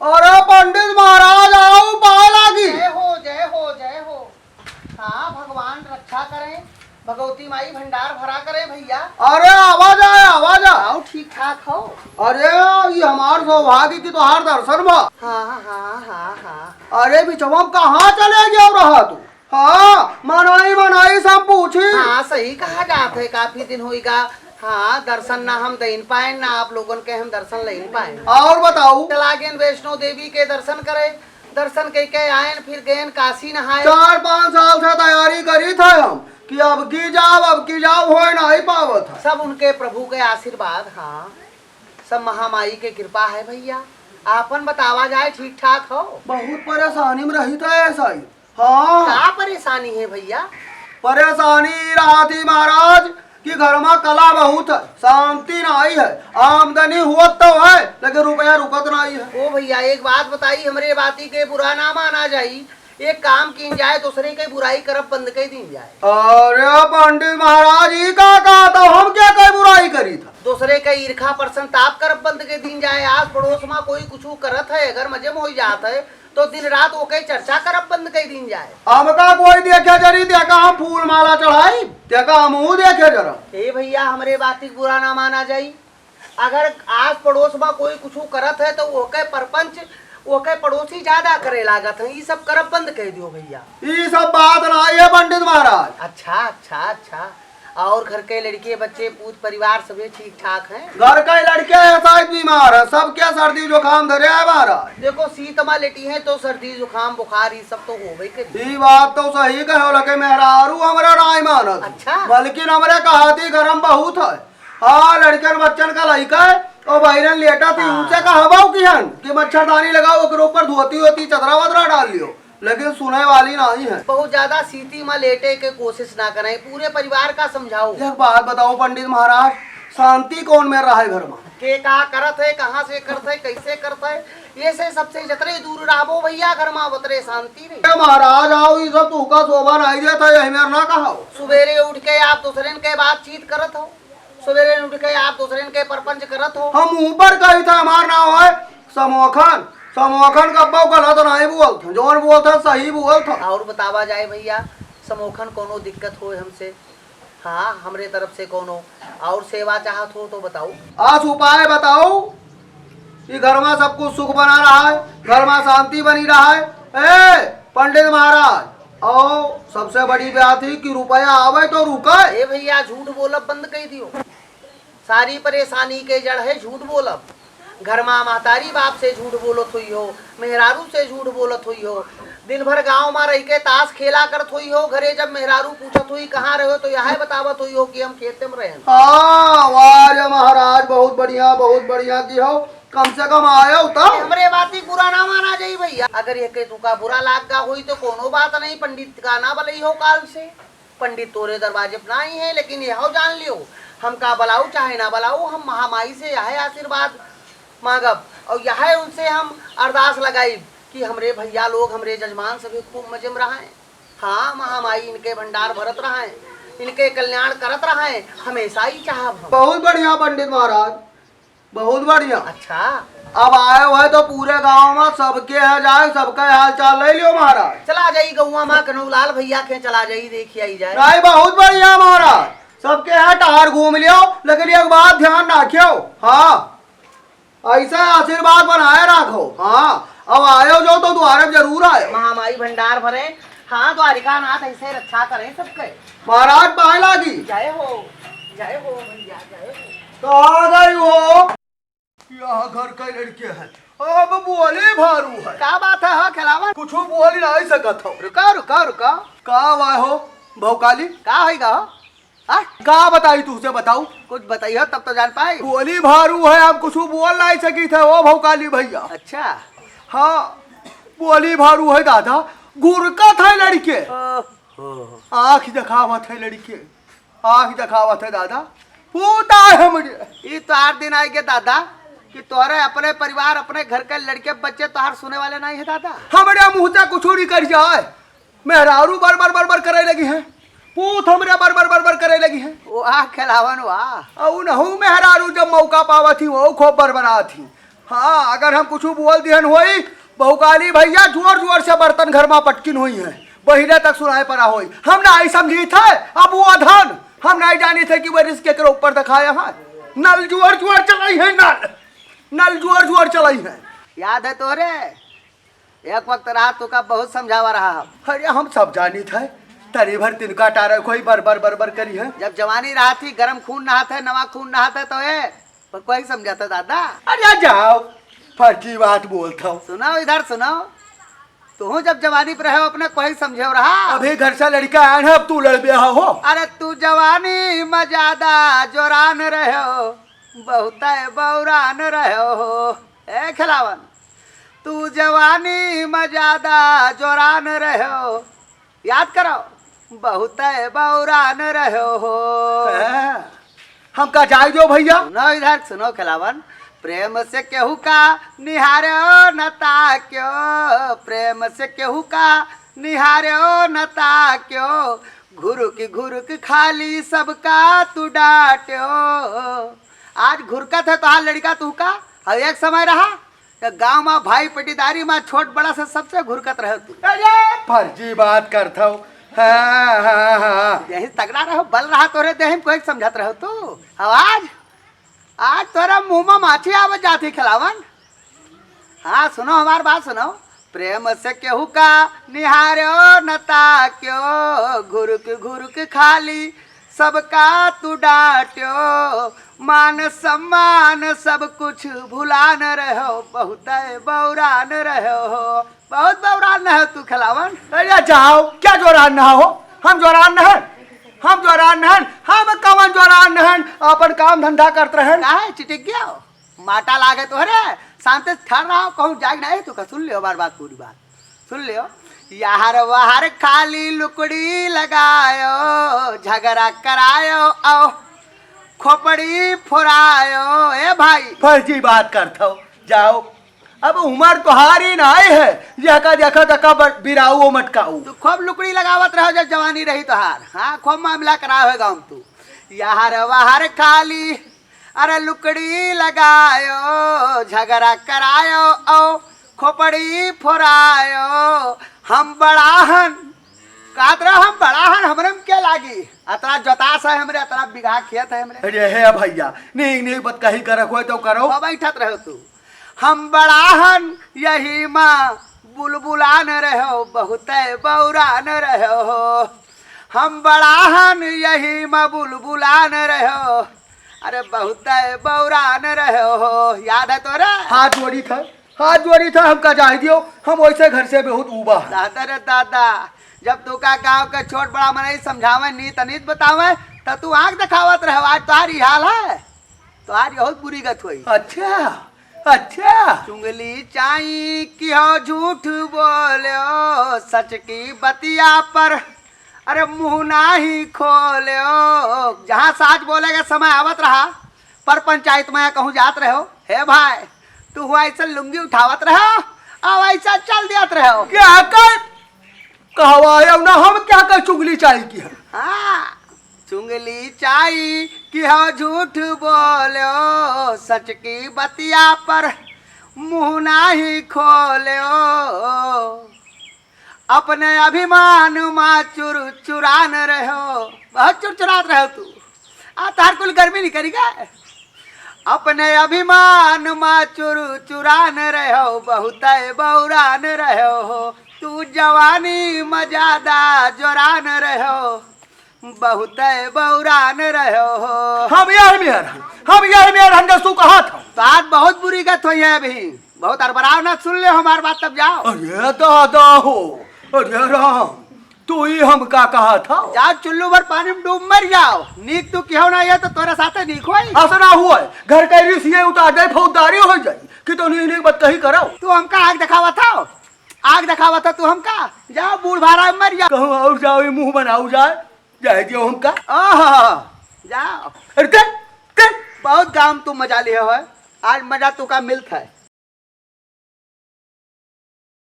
अरे पंडित महाराज आओ, पाए लागी। जय हो जय हो जय हो। हाँ भगवान रक्षा करें, भगवती माई भंडार भरा करे भैया। अरे आवाज आए, आवाज आ। आओ ठीक ठाक हो। अरे ये हमार सौभाग्य की तोहार दर्शन बा। हाँ हाँ हाँ हाँ। अरे बिचवा कहाँ चले गया रहा तू? हाँ मनाई मनाई सब पूछी। हाँ सही कहा जात है, काफी दिन होगा। हाँ दर्शन ना हम दे पाए ना आप लोगन के हम दर्शन ले पाए। और बताऊ? चला गए वैष्णो देवी के दर्शन करे, दर्शन के आयन, फिर गए काशी नहाए। 4-5 साल से तैयारी करी थे हम कि अब की जाओ हो नहीं पावत है। सब उनके प्रभु के आशीर्वाद। हाँ सब महामाई के कृपा है भैया। आपन बतावा जाए ठीक ठाक हो। बहुत परेशानी में रही था ऐसा ही। हाँ क्या परेशानी है भैया? परेशानी रहा थी महाराज कि घर में कला बहुत है, शांति नहीं है, आमदनी हुआ तो है लेकिन रुपया रुकत नहीं है। ओ भैया एक बात बताई, हमरे बाती के बुरा ना माना जाई। एक काम की जाए, दूसरे के बुराई करब बंद कर दी जाए। अरे पंडित महाराज ये का कहा था, हम क्या कोई बुराई करी था? दूसरे का ईर्खा परसन ताप करब बंद के दिन जाए। आज पड़ोस में कोई कुछ करत है, अगर मजे में हो जात है तो दिन रात ओके चर्चा करब बंद कर दिन जाए। हमका कोई देखे जरी, देखा हम फूल माला चढ़ाई, देखा हम देखे जरा। हे भैया हमरे बाती बुरा ना माना जाई। अगर आज पड़ोस में कोई कुछ करत है तो ओके परपंच, ओके पड़ोसी ज्यादा करे लागत है। ये सब करब बंद कह दियो भैया। ये सब बात नहीं है पंडित महाराज। अच्छा अच्छा अच्छा। और घर के लड़के बच्चे पूत परिवार सभी ठीक ठाक हैं? घर के लड़के ऐसा बीमार है, सब क्या सर्दी जुकाम धरे है महाराज। देखो शीत में लेटी है तो सर्दी जुकाम बुखार ये सब तो हो गई करी। ये बात तो सही कहो लगे, मेहरारू हमारा नहीं मानत। अच्छा। बल्कि हमरे कहाती गरम बहुत है। हाँ लड़कन बच्चन का लड़का है और बहरन लेटा थी, उनसे कहवाओ कि मच्छरदानी लगाओ, ओकरे ऊपर धोती होती चदरा वदरा डाल लियो, लेकिन सुने वाली नहीं है। बहुत ज्यादा सीती में लेटे के कोशिश ना करें, पूरे परिवार का समझाओ। एक बात बताओ पंडित महाराज, शांति कौन में रहा है घर में? के का करत है, कहाँ से करत है, कैसे करत है, ये से सबसे जतरे दूर रहो भैया, घर में उतरे शांति नहीं। महाराज आओ, ये सब तुका शोभा नहीं देता, यही मेरा ना कहो। सवेरे उठ के आप दूसरे के बातचीत करत हो, सवेरे उठ के आप दूसरे के परपंच करत हो। हम ऊपर कही था, हमारा नाम है समोखन। समोखन कब्बा गलत नहीं बोलते, जोन बोलते सही बोलते। और बतावा जाए भैया, समोखन कोनो दिक्कत हो हमसे? हाँ हमरे तरफ से कोनो और सेवा चाहत हो तो बताओ। आज उपाय बताओ कि घर में सब कुछ सुख बना रहा है, घर में शांति बनी रहा है। ए पंडित महाराज, और सबसे बड़ी बात है कि रुपया आवे तो रुके। ए भैया झूठ बोलब बंद कर दियो। सारी परेशानी के जड़ है झूठ बोलब। घर में महतारी बाप से झूठ बोलत हुई हो, मेहरारू से झूठ बोलत हुई हो, दिन भर गांव में रह के ताश खेला करत हुई हो, घरे जब मेहरारू पूछत हुई कहाँ रहो तो यह बतावत हुई हो कि हम खेते में रहे। हाँ वाह महाराज, बहुत बढ़िया की हो, कम से कम आया तो हमरे बाती बुरा ना माना जाई भैया। अगर ये तुका बुरा लागा हुई तो कोनो बात नहीं, पंडित का ना बलई हो काल से। पंडित तोरे दरवाजे पर नहीं है, लेकिन यह जान लियो हम का बलाऊ चाहे ना बलाऊ, हम महामाई से यह आशीर्वाद मांगब और यह उनसे हम अरदास लगाई कि हमरे भैया लोग, हमरे जजमान सभी खूब मजे में रहे। हाँ महामाई इनके भंडार भरत रहे, इनके कल्याण करत रहे, हमेशा ही चाहब। बहुत बढ़िया पंडित महाराज, बहुत बढ़िया। अच्छा अब आए हुए तो पूरे गांव में सबके है जाए, सबका हाल चाल ले लियो महाराज। चला जाई गौवा माँ कनौलाल भैया के, चला जाई देखिए आई जाए। नहीं बहुत बढ़िया महाराज, सबके यहाँ टार घूम लियो, लेकिन एक बात ध्यान रखियो। हाँ ऐसा आशीर्वाद बनाए रखो। हाँ अब आयो जो तो द्वारे जरूर आए। महामाई भंडार भरे। हाँ द्वारिका नाथ ऐसे रक्षा करें सबके। महाराज पाए लागी। जय हो भैया जय हो। तो आ गई हो, यहाँ घर के लड़के हैं, अब बोली भारू है। क्या बात है हो खिलावा? कुछ बोली नहीं सकत हो। रुका रुका रुका, का वाह हो भौकाली, क्या होगा हो? का बताई तुझसे बताऊ? कुछ बताइए तब तो जान पाए। बोली भारू है, अब कुछ बोल नहीं सकी थे वो भौकाली भैया। अच्छा हाँ बोली भारू है दादा, गुरका था लड़के, आँख दिखावत है लड़के, आँख दिखावत है दादा, पूता है मुझे। ये तो 8 दिन आएंगे दादा कि तोहरे अपने परिवार, अपने घर के लड़के बच्चे तोहार सुने वाले नहीं है दादा। हमारे मुँह से कुछ नहीं कर जाए, मेहरारू बर करे लगी है, पूत हमरे बर करे लगी है। वाह खिलावन वाह। और नहू मेहरारू जब मौका पावा थी वो खूब बर बना थी, हाँ अगर हम कुछ बोल दिहन होई बहुकाली भैया जोर जोर से बर्तन घर में पटकिन हुई है बहिने तक सुनाए पड़ा होई। हम ना आई समझी थे अब वो अधन हम नहीं जानी थे कि वह रिस्क के ऊपर दिखाया है। नल जोर जोर चलाई है नल जोर जोर चलाई है। याद है तोरे एक वक्त रहा तो का बहुत समझावा रहा हम। अरे हम सब जानी थे तरी भर तिनका टारा कोई बर करी है। जब जवानी रहा थी गरम खून नहाते नवा खून नहाते तो है पर कोई समझाता दादा। अरे जाओ फर्जी बात बोलता हूँ। सुनाओ इधर सुनाओ तू जब जवानी पर रहे अपने कोई समझे रहा। अभी घर से लड़का आए हैं अब तू लड़ बिया हो। अरे तू जवानी में ज्यादा जोरान रहो बहुत बौरान रहो ए खिलावन तू जवानी में ज्यादा जोरान रहो याद करो बहुत बौरान रहो। हम का जाए जो भैया। सुनो इधर सुनो खिलावन प्रेम से केहू का निहारो नता क्यों प्रेम से केहू का निहारो नता क्यों घुरुक खाली सबका तू डांट्यो। आज घुरकत है तो हाल लड़का तू का और एक समय रहा तो गांव में भाई पटीदारी में छोट बड़ा से सबसे घुरकत रहे तू। फर्जी बात करता हूँ। हाँ। यही तगड़ा रहो बल रहा तोरे देह को एक समझत रहो तू आवाज आज तोरा मुंह में माछी आवाज जाती खिलावन। हाँ सुनो हमार बात सुनो प्रेम से केहू का निहारो नता क्यों घुरुक खाली सबका तू डांट्यो मान सम्मान सब कुछ भुला न रहो बहुत बौरान रहो बहुत बौरान रहो तू खिलावन। अरे जाओ क्या जोरान ना हो हम जोरान नहन हम जोरान नहन हम कवन जोरान नहन अपन काम धंधा करते रहन। काहे चिटिक गया हो माटा लागे तोहरे शांति ठहर रहा हो कहूँ जाग नहीं तू का सुन लियो बार बात पूरी बात सुन लियो यार वाहर खाली लुकड़ी लगायो झगड़ा करायो आओ खोपड़ी फुरायो ए भाई। फर्जी बात करता हूँ जाओ अब उम्र तुहारी ना आई है जका जका तका बिराऊ मटकाऊ। तू खूब लुकड़ी लगावत रहो जब जवानी रही तोहार। हाँ खूब मामला कराओ है गाँव तू यार वाहर खाली अरे लुकड़ी लगायो झगड़ा करायो ओ खोपड़ी फुरायो हम बड़ाहन कहत रहो हम बड़ाहन हमरे में क्या लागी अतरा जोतास है हमरे अतरा बिघा खेत है हमरे। अरे है भैया नहीं बत कहीं करक हो तो करो बैठत रहो तू हम बड़ाहन यही माँ बुलबुलान रहो बहुत बौरान रहो हम बड़ाहन यही माँ बुलबुलान रहो अरे बहुत बौरान रहो याद है तोरा। हाथ जोड़ी था हमका जाए दियो हम वैसे घर से बहुत ऊबा दादा रे दादा जब तू का गाँव के छोट बड़ा मन समझावे नीत अनीत बतावे तो तू आँख दिखावत रहो आज तुम्हारी हाल है तुम्हारी बहुत बुरी गत हुई। अच्छा चुंगली चाई कि हो झूठ बोलो सच की बतिया पर अरे मुंह नाही खोलो जहाँ साच बोलेगा समय आवत रहा पर पंचायत में कहूँ जात रहो हे भाई तू हुआ ऐसा लुंगी उठावत रहो अब ऐसा चल दियात रहो क्या कर कहवाया ना हम क्या कर चुगली चाय की है। हाँ चुंगली चाई कि हो झूठ बोलो सच की बतिया पर मुंह नाही खोलो अपने अभिमान माँ चुरान रहो बहुत चुरचुरात रहो तू आ तार कुल गर्मी नहीं करेगा अपने अभिमान माँ चुरान रहो बहुत बौरान रहो तू जवानी में ज्यादा जोरान रहो बहुत बौरान रहो। हम यही मेहर तू कहा था बात बहुत बुरी गत हुई है अभी बहुत अरबराव ना सुन ले हमारी बात तब जाओ। अरे दादा हो अरे राम तू ही हमका कहा था जाओ चुल्लू भर पानी में डूब मर जाओ नीक तू क्यों ना ये तो तोरे साथे नीक होई असना हुआ घर का रिसिए उतार दे फौजदारी हो जाए कि तो नहीं बात कही करो तू हमका आग दिखावा था तू हमका जाओ बूढ़ भारा मर जा कहूँ और जाओ मुंह बनाऊ जाए दियो हमका जाओ अरे बहुत काम तू मजा लिया है आज मजा तू का मिलता है